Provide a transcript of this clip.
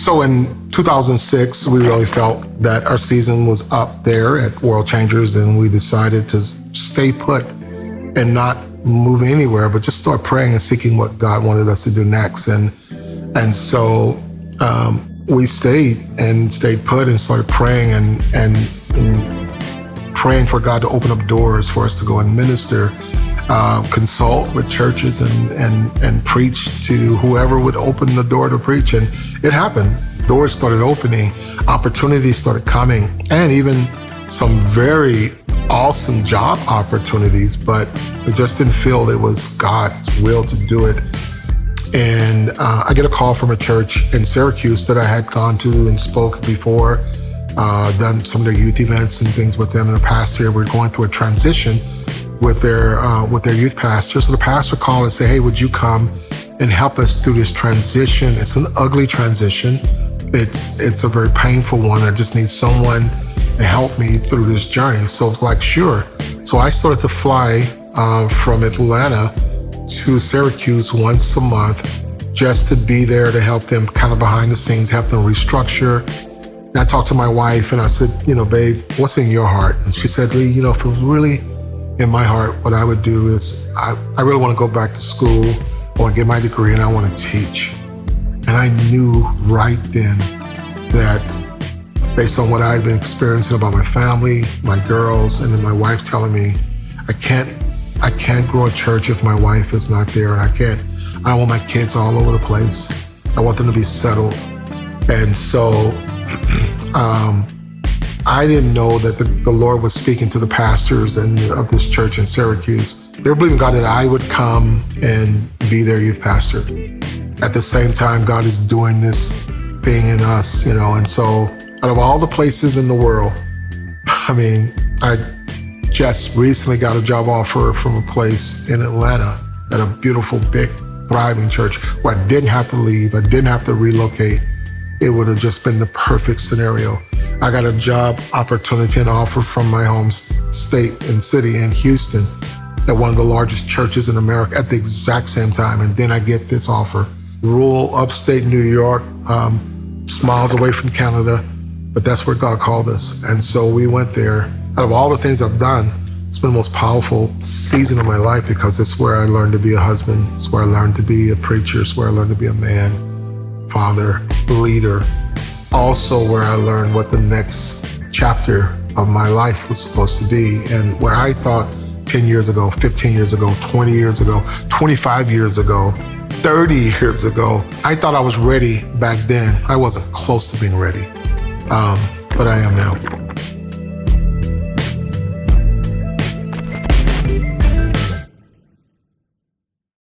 So in 2006, we really felt that our season was up there at World Changers, and we decided to stay put and not move anywhere, but just start praying and seeking what God wanted us to do next. And so we stayed put and started praying and praying for God to open up doors for us to go and minister, consult with churches and preach to whoever would open the door to preach. And it happened. Doors started opening, opportunities started coming, and even some very awesome job opportunities, but we just didn't feel it was God's will to do it. And I get a call from a church in Syracuse that I had gone to and spoke before, done some of their youth events and things with them in the past year. We're going through a transition with their youth pastor. So the pastor called and said, hey, would you come and help us through this transition? It's an ugly transition. It's a very painful one. I just need someone to help me through this journey. So it's like, sure. So I started to fly from Atlanta to Syracuse once a month just to be there to help them kind of behind the scenes, help them restructure. And I talked to my wife and I said, babe, what's in your heart? And she said, Lee, if it was really in my heart, what I would do is I really want to go back to school. I want to get my degree and I want to teach. And I knew right then that based on what I had been experiencing about my family, my girls, and then my wife telling me, I can't grow a church if my wife is not there. And I don't want my kids all over the place. I want them to be settled. And so I didn't know that the Lord was speaking to the pastors of this church in Syracuse. They were believing God that I would come and be their youth pastor. At the same time, God is doing this thing in us, and so out of all the places in the world, I just recently got a job offer from a place in Atlanta at a beautiful, big, thriving church where I didn't have to leave. I didn't have to relocate. It would have just been the perfect scenario. I got a job opportunity and offer from my home state and city in Houston at one of the largest churches in America at the exact same time. And then I get this offer. Rural upstate New York, just miles away from Canada, but that's where God called us. And so we went there. Out of all the things I've done, it's been the most powerful season of my life because it's where I learned to be a husband. It's where I learned to be a preacher. It's where I learned to be a man, father, leader. Also where I learned what the next chapter of my life was supposed to be, and where I thought 10 years ago, 15 years ago, 20 years ago, 25 years ago, 30 years ago, I thought I was ready back then. I wasn't close to being ready, but I am now.